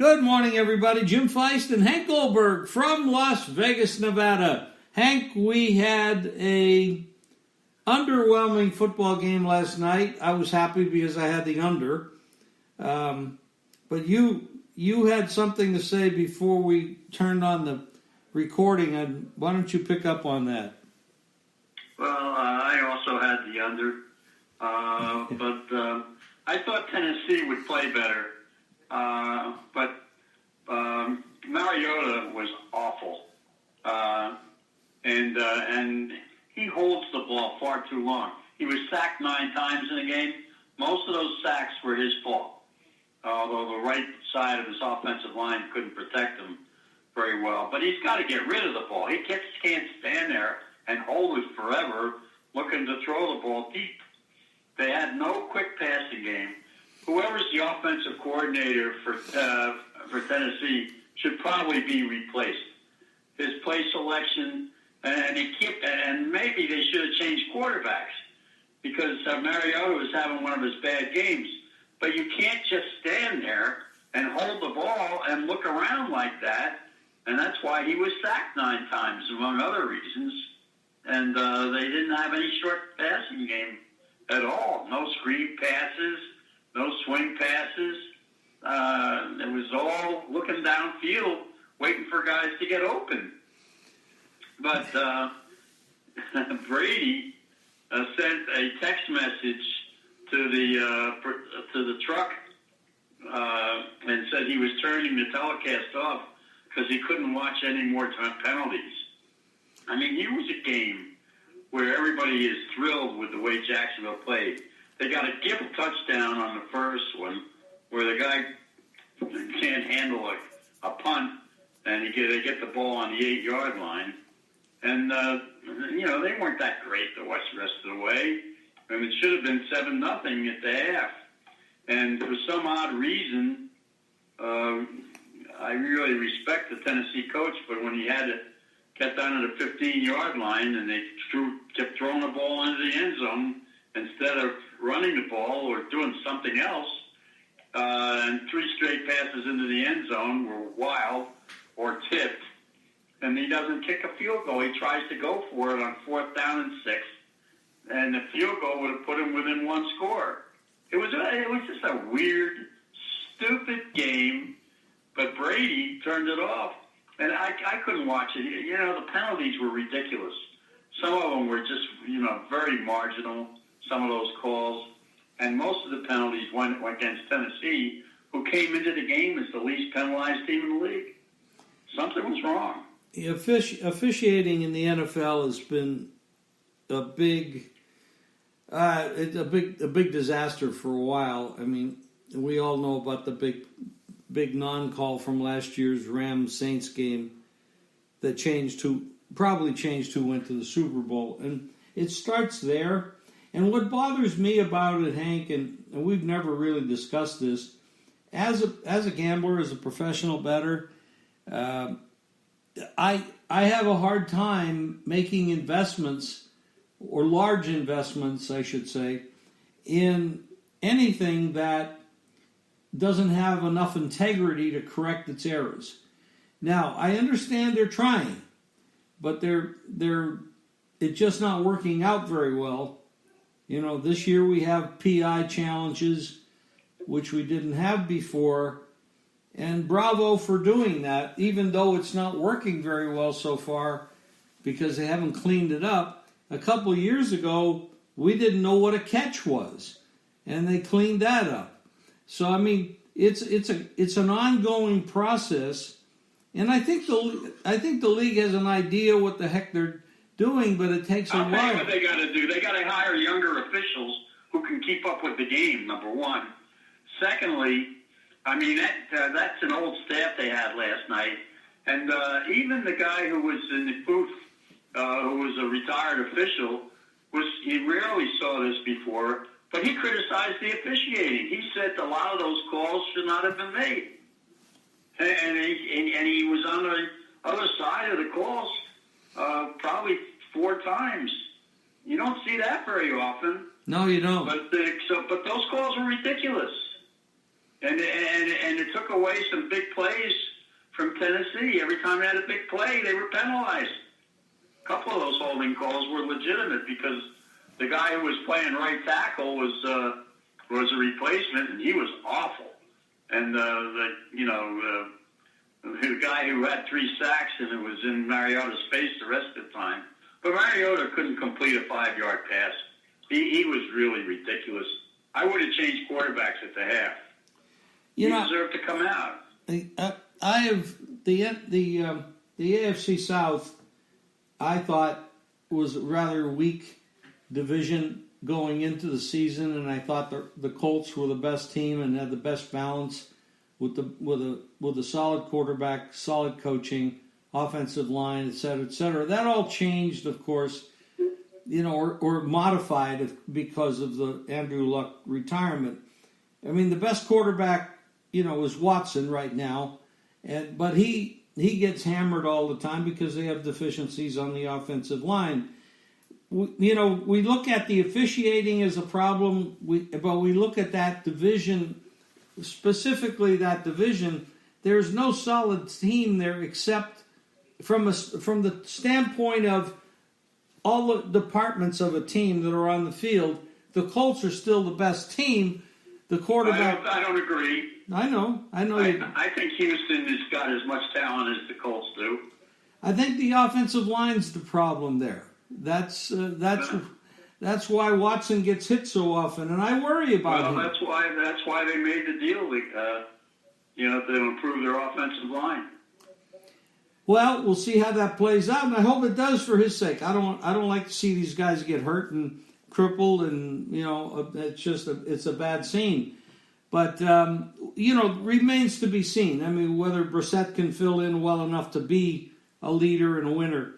Good morning, everybody. Jim Feist and Hank Goldberg from Las Vegas, Nevada. Hank, we had a underwhelming football game last night. I was happy because I had the under. But you had something to say before we turned on the recording, and why don't you pick up on that? Well, I also had the under, but I thought Tennessee would play better. But Mariota was awful, and he holds the ball far too long. He was sacked 9 times in a game. Most of those sacks were his fault, although the right side of his offensive line couldn't protect him very well. But he's got to get rid of the ball. He just can't stand there and hold it forever looking to throw the ball deep. They had no quick passing game. Whoever's the offensive coordinator for Tennessee should probably be replaced. His play selection, and maybe they should have changed quarterbacks because Mariota was having one of his bad games. But you can't just stand there and hold the ball and look around like that. And that's why he was sacked 9 times, among other reasons. And they didn't have any short passing game at all. No screen passes. No swing passes. It was all looking downfield, waiting for guys to get open. But Brady sent a text message to the truck and said he was turning the telecast off because he couldn't watch any more penalties. I mean, here was a game where everybody is thrilled with the way Jacksonville played. They got a gift touchdown on the first one where the guy can't handle a punt, and they get the ball on the 8-yard line. And, they weren't that great to watch the rest of the way. And it should have been 7-0 at the half. And for some odd reason, I really respect the Tennessee coach, but when he had to get down to the 15-yard line and they kept throwing the ball into the end zone instead of running the ball or doing something else, and 3 straight passes into the end zone were wild or tipped, and he doesn't kick a field goal. He tries to go for it on 4th down and 6, and the field goal would have put him within 1 score. It was just a weird, stupid game, but Brady turned it off, and I couldn't watch it. The penalties were ridiculous. Some of them were just, very marginal, some of those calls. And most of the penalties went against Tennessee, who came into the game as the least penalized team in the league. Something was wrong. Officiating in the NFL has been a big disaster for a while. I mean, we all know about the big non-call from last year's Rams-Saints game that probably changed who went to the Super Bowl. And it starts there. And what bothers me about it, Hank, and we've never really discussed this, as a gambler, as a professional bettor, I have a hard time making investments, or large investments, I should say, in anything that doesn't have enough integrity to correct its errors. Now, I understand they're trying, but it's just not working out very well. This year we have PI challenges, which we didn't have before, and bravo for doing that, even though it's not working very well so far because they haven't cleaned it up. A couple years ago, we didn't know what a catch was, and they cleaned that up. So, I mean, it's an ongoing process, and I think the league has an idea what the heck they're doing, but it takes a while. I'll tell you what they got to do. They got to hire younger officials who can keep up with the game, number one. Secondly, I mean, that's an old staff they had last night. And even the guy who was in the booth, who was a retired official, he rarely saw this before, but he criticized the officiating. He said a lot of those calls should not have been made. And he was on the other side of the calls probably 4 times. You don't see that very often. No, you don't. But those calls were ridiculous. And it took away some big plays from Tennessee. Every time they had a big play, they were penalized. A couple of those holding calls were legitimate because the guy who was playing right tackle was a replacement, and he was awful. And the guy who had 3 sacks and it was in Mariota's face the rest of the time. But Mariota couldn't complete a 5-yard pass. He was really ridiculous. I would have changed quarterbacks at the half. He deserved to come out. I have the AFC South. I thought was a rather weak division going into the season, and I thought the Colts were the best team and had the best balance with a solid quarterback, solid coaching, offensive line, et cetera, et cetera. That all changed, of course, or modified because of the Andrew Luck retirement. I mean, the best quarterback, is Watson right now, but he gets hammered all the time because they have deficiencies on the offensive line. We look at the officiating as a problem, but we look at that division, specifically that division. There's no solid team there except from the standpoint of all the departments of a team that are on the field. The Colts are still the best team. The quarterback. I don't agree. I know. I think Houston has got as much talent as the Colts do. I think the offensive line's the problem there. That's why Watson gets hit so often, and I worry about him. That's why they made the deal. To improve their offensive line. Well, we'll see how that plays out, and I hope it does for his sake. I don't like to see these guys get hurt and crippled, and it's a bad scene. But remains to be seen. I mean, whether Brissett can fill in well enough to be a leader and a winner.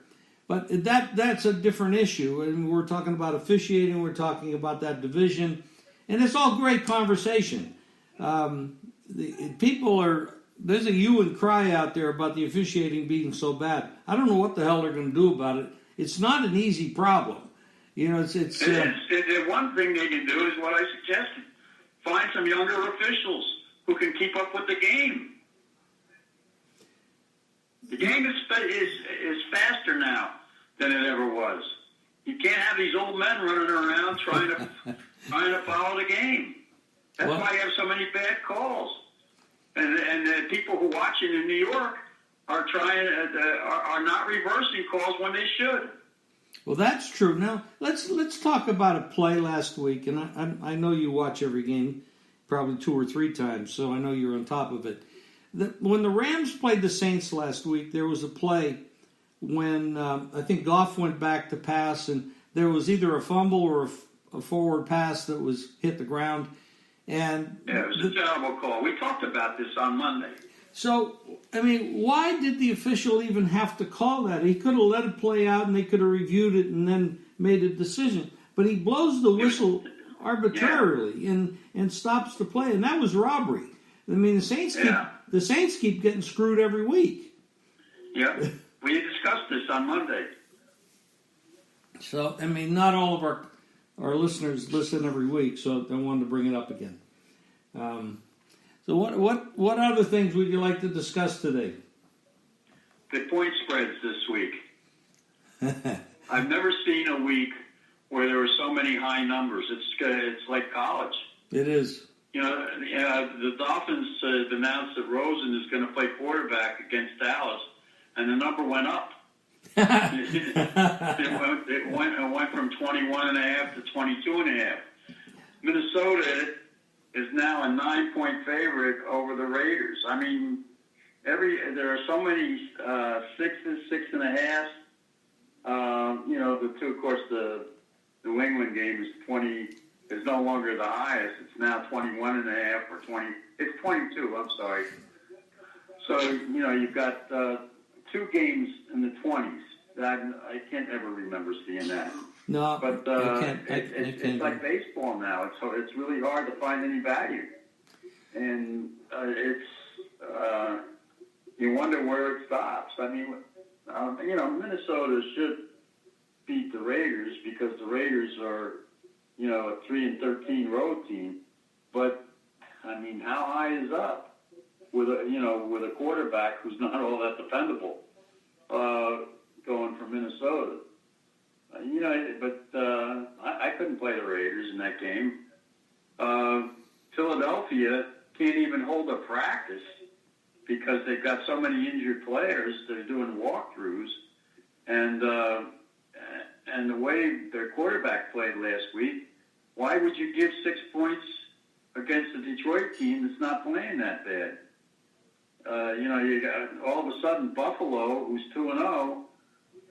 But that's a different issue. And we're talking about officiating. We're talking about that division. And it's all great conversation. There's a hue and cry out there about the officiating being so bad. I don't know what the hell they're going to do about it. It's not an easy problem. The one thing they can do is what I suggested. Find some younger officials who can keep up with the game. The game is faster now than it ever was. You can't have these old men running around trying to follow the game. That's why you have so many bad calls. And the people who watch it in New York are not reversing calls when they should. Well, that's true. Now let's talk about a play last week, and I know you watch every game, probably 2 or 3 times, so I know you're on top of it. When the Rams played the Saints last week, there was a play when I think Goff went back to pass, and there was either a fumble or a forward pass that was hit the ground. And it was a terrible call. We talked about this on Monday. So, I mean, why did the official even have to call that? He could have let it play out, and they could have reviewed it and then made a decision. But he blows the whistle arbitrarily and stops the play, and that was robbery. I mean, the Saints keep getting screwed every week. Yeah, we discussed this on Monday. So, I mean, not all of our listeners listen every week, so I wanted to bring it up again. So what other things would you like to discuss today? The point spreads this week. I've never seen a week where there were so many high numbers. It's like college. It is. The Dolphins announced that Rosen is going to play quarterback against Dallas, and the number went up. it went from 21.5 to 22.5. Minnesota is now a 9-point favorite over the Raiders. I mean, there are so many 6s, 6.5. The two, of course, the New England game is 20. Is no longer the highest. It's now 21.5 or 20. It's 22. I'm sorry. So you've got 2 games in the 20s. I can't ever remember seeing that. No, but it's like baseball now. It's really hard to find any value, and you wonder where it stops. I mean, Minnesota should beat the Raiders because the Raiders are a 3-13 road team, but I mean, how high is up with a quarterback who's not all that dependable, going from Minnesota? I couldn't play the Raiders in that game. Philadelphia can't even hold a practice because they've got so many injured players. They're doing walkthroughs, and the way their quarterback played last week, why would you give 6 points against the Detroit team that's not playing that bad? You got all of a sudden Buffalo, who's 2-0,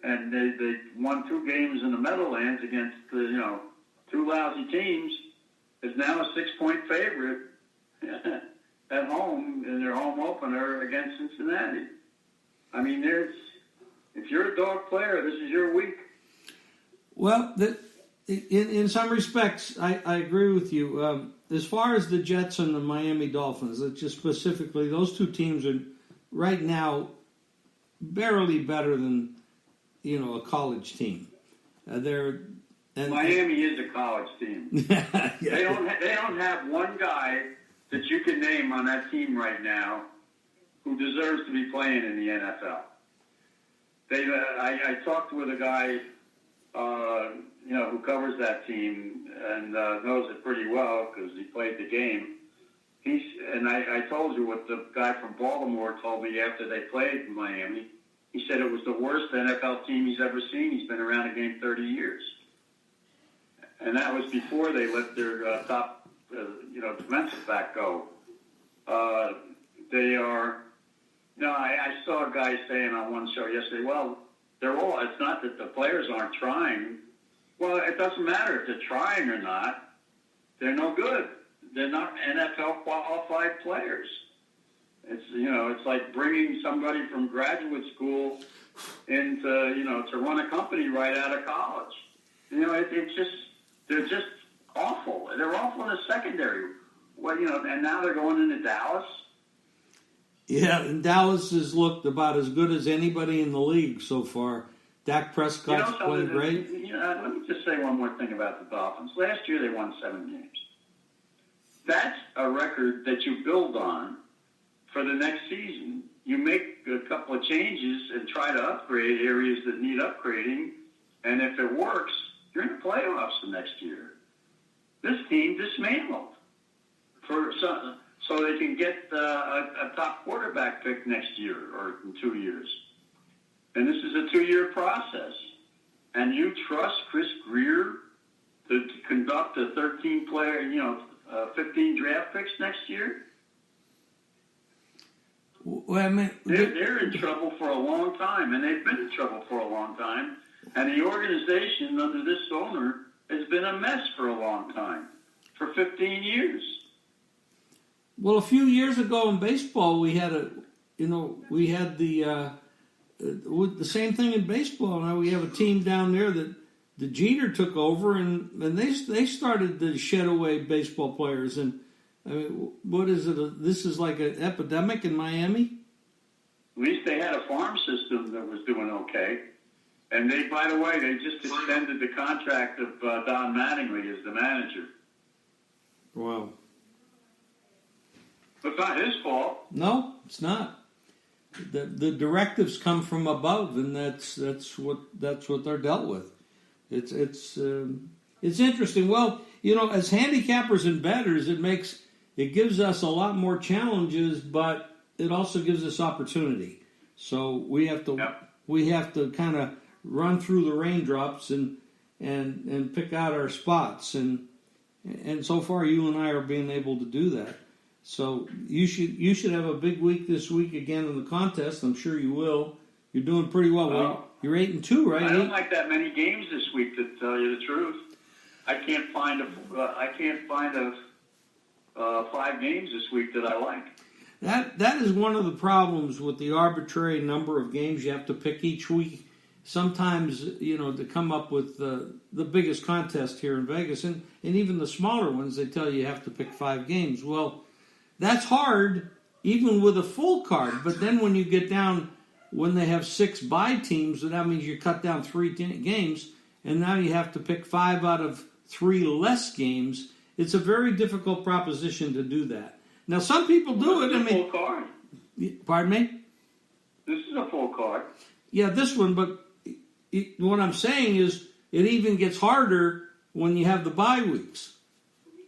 and they won 2 games in the Meadowlands against two lousy teams, is now a 6-point favorite at home in their home opener against Cincinnati. I mean, if you're a dog player, this is your week. Well, in some respects, I agree with you. As far as the Jets and the Miami Dolphins, just specifically, those two teams are right now barely better than a college team. Miami is a college team. Yeah. They don't have one guy that you can name on that team right now who deserves to be playing in the NFL. I talked with a guy, who covers that team and knows it pretty well because he played the game. I told you what the guy from Baltimore told me after they played Miami. He said it was the worst NFL team he's ever seen. He's been around the game 30 years. And that was before they let their top, defensive back go. They are, I saw a guy saying on one show yesterday, well, it's not that the players aren't trying. Well, it doesn't matter if they're trying or not. They're no good. They're not NFL qualified players. It's like bringing somebody from graduate school into, to run a company right out of college. They're just awful. They're awful in the secondary. Well, and now they're going into Dallas. Yeah, and Dallas has looked about as good as anybody in the league so far. Dak Prescott's playing great. Let me just say one more thing about the Dolphins. Last year they won 7 games. That's a record that you build on for the next season. You make a couple of changes and try to upgrade areas that need upgrading, and if it works, you're in the playoffs the next year. This team dismantled so they can get a top quarterback pick next year or in 2 years. And this is a 2-year process. And you trust Chris Greer to conduct a 13-player, 15 draft picks next year? Well, I mean, they're in trouble for a long time, and they've been in trouble for a long time. And the organization under this owner has been a mess for a long time, for 15 years. Well, a few years ago in baseball, we had the same thing in baseball. Now we have a team down there that the Jeter took over, and they started to shed away baseball players. And I mean, what is it? This is like an epidemic in Miami? At least they had a farm system that was doing okay. And by the way, they just extended the contract of Don Mattingly as the manager. Wow. But it's not his fault. No, it's not. The directives come from above, and that's what they're dealt with. It's interesting. Well, as handicappers and bettors, it gives us a lot more challenges, but it also gives us opportunity. So we have to kind of run through the raindrops and pick out our spots, and so far you and I are being able to do that. So you should have a big week this week again in the contest. I'm sure you will. You're doing pretty well. You're 8-2, right? I don't like that many games this week, to tell you the truth. I can't find 5 games this week that I like. That is one of the problems with the arbitrary number of games you have to pick each week. Sometimes, to come up with the biggest contest here in Vegas, and even the smaller ones, they tell you have to pick 5 games. Well, that's hard, even with a full card. But then when you get down, when they have 6 bye teams, that means you cut down 3 games, and now you have to pick 5 out of 3 less games. It's a very difficult proposition to do that. Now, some people do it. This I is a full mean, card. pardon me? This is a full card. Yeah, this one, but what I'm saying is it even gets harder when you have the bye weeks.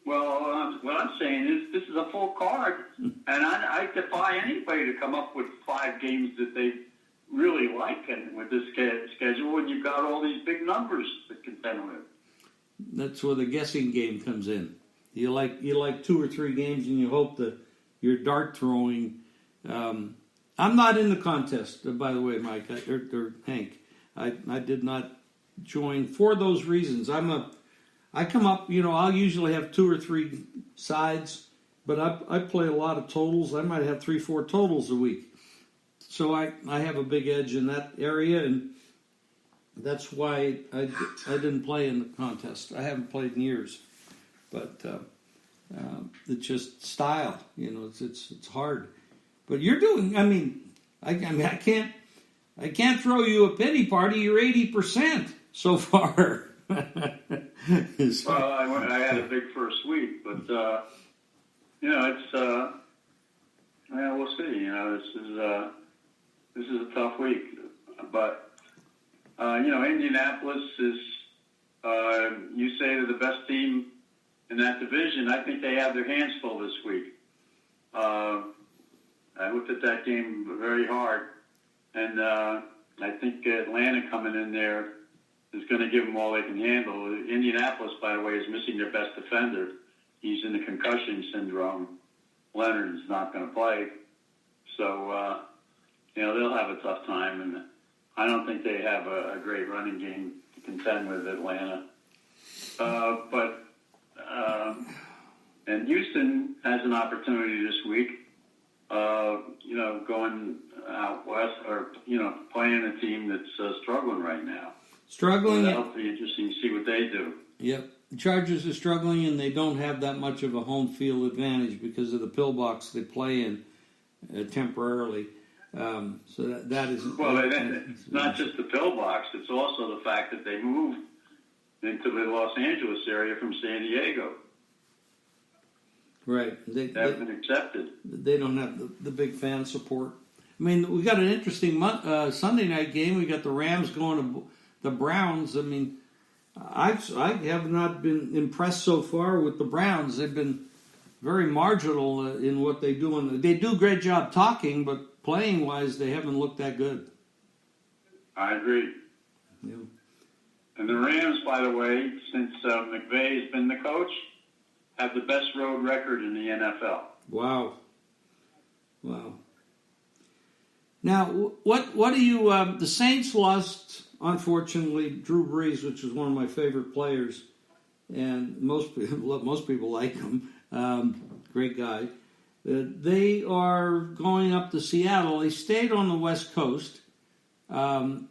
Well, what I'm saying is this is a full card, and I defy anybody to come up with 5 games that they really like and with this schedule, and you've got all these big numbers to contend with. That's where the guessing game comes in. You like 2 or 3 games, and you hope that your dart throwing. I'm not in the contest, by the way, Mike or Hank. I did not join for those reasons. I come up, I'll usually have 2 or 3 sides, but I play a lot of totals. I might have 3, 4 totals a week. So I have a big edge in that area, and that's why I didn't play in the contest. I haven't played in years, but it's just style. It's hard. But you're doing. I can't throw you a pity party. You're 80% so far. Well, I had a big first week, but it's we'll see. This is a tough week, but Indianapolis is you say they're the best team in that division. I think they have their hands full this week. I looked at that game very hard, and I think Atlanta coming in there is going to give them all they can handle. Indianapolis, by the way, is missing their best defender. He's in the concussion syndrome. Leonard's not going to play. So, they'll have a tough time, and I don't think they have a great running game to contend with Atlanta. And Houston has an opportunity this week, going out west or, playing a team that's struggling right now. Struggling. So that'll be interesting to see what they do. Yep. The Chargers are struggling, and they don't have that much of a home field advantage because of the pillbox they play in temporarily. So that is... Well, it's not just the pillbox. It's also the fact that they moved into the Los Angeles area from San Diego. Right. They haven't been accepted. They don't have the big fan support. We got an interesting Sunday night game. We got the Rams going to the Browns. I have not been impressed so far with the Browns. They've been very marginal in what they do. And they do a great job talking, but playing-wise, they haven't looked that good. I agree. Yeah. And the Rams, by the way, since McVay has been the coach, have the best road record in the NFL. Wow. Now, what do you... the Saints lost, unfortunately, Drew Brees, which is one of my favorite players, and most people like him. Great guy. They are going up to Seattle. They stayed on the West Coast to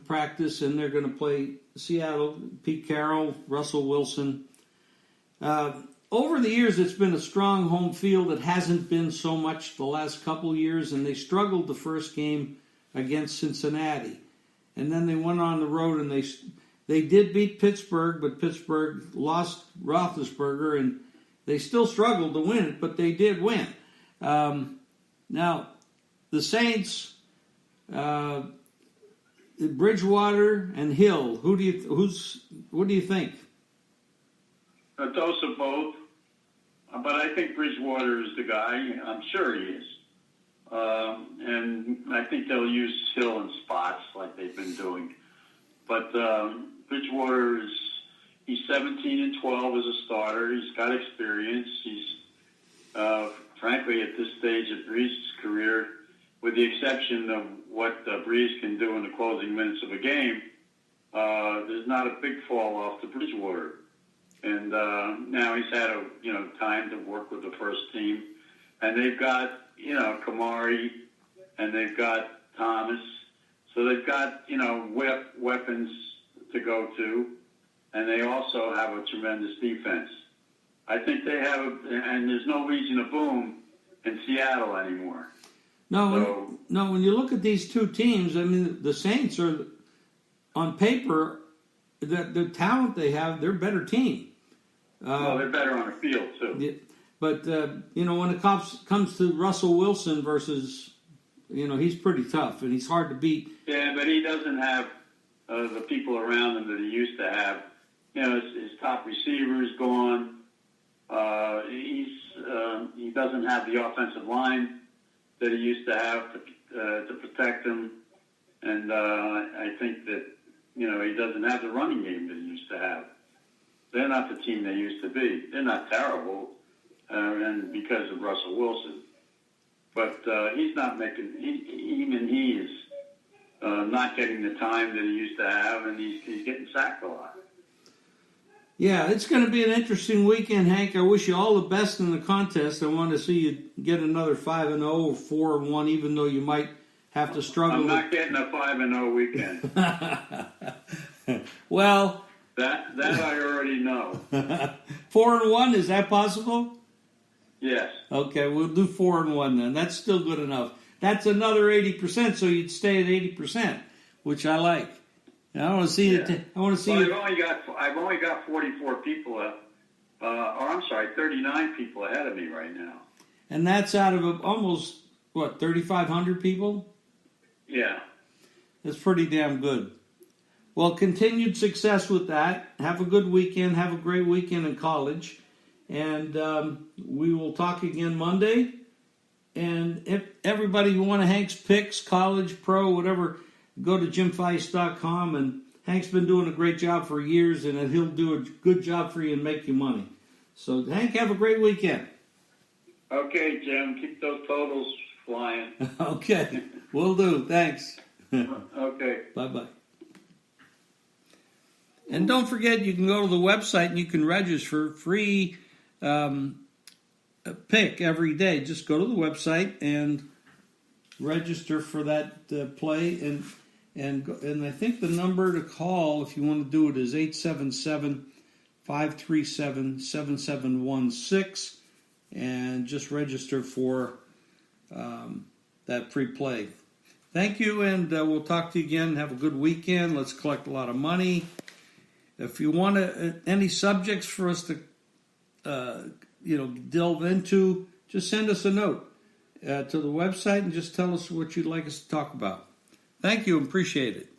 practice, and they're going to play Seattle. Pete Carroll, Russell Wilson. Over the years, it's been a strong home field. It hasn't been so much the last couple of years, and they struggled the first game against Cincinnati. And then they went on the road, and they did beat Pittsburgh, but Pittsburgh lost Roethlisberger, and they still struggled to win it, but they did win. Now, the Saints, Bridgewater and Hill. What do you think? A dose of both, but I think Bridgewater is the guy. I'm sure he is, and I think they'll use Hill in spots like they've been doing. But Bridgewater he's 17-12 as a starter. He's got experience. He's frankly at this stage of Brees' career, with the exception of what Brees can do in the closing minutes of a game, there's not a big fall off to Bridgewater. And now he's had time to work with the first team, and they've got Kamari, and they've got Thomas, so they've got weapons to go to, and they also have a tremendous defense. I think they have, and there's no reason to boom in Seattle anymore. No, when you look at these two teams, the Saints are, on paper, the talent they have, they're a better team. Well, they're better on the field, too. Yeah, But when it comes to Russell Wilson versus, he's pretty tough and he's hard to beat. Yeah, but he doesn't have the people around him that he used to have. His top receiver's gone. He doesn't have the offensive line that he used to have to protect him, and I think that he doesn't have the running game that he used to have. They're not the team they used to be. They're not terrible, and because of Russell Wilson, but he's not making. He is not getting the time that he used to have, and he's getting sacked a lot. Yeah, it's going to be an interesting weekend, Hank. I wish you all the best in the contest. I want to see you get another 5-0 or 4-1, even though you might have to struggle. I'm not getting a 5-0 weekend. Well, that I already know. 4-1, is that possible? Yes. Okay, we'll do 4-1 then. That's still good enough. That's another 80%, so you'd stay at 80%, which I like. I want to see it. I want to see. Well, I've only got 44 people, 39 people ahead of me right now. And that's out of almost 3,500 people. Yeah, that's pretty damn good. Well, continued success with that. Have a good weekend. Have a great weekend in college, and we will talk again Monday. And if everybody who want Hank's picks, college, pro, whatever, go to jimfeist.com, and Hank's been doing a great job for years, and he'll do a good job for you and make you money. So, Hank, have a great weekend. Okay, Jim. Keep those totals flying. Okay. Will do. Thanks. Okay. Bye-bye. And don't forget, you can go to the website and you can register for free pick every day. Just go to the website and register for that play, and I think the number to call if you want to do it is 877-537-7716, and just register for that free play. Thank you, and we'll talk to you again. Have a good weekend. Let's collect a lot of money. If you want any subjects for us to delve into, just send us a note to the website and just tell us what you'd like us to talk about. Thank you and appreciate it.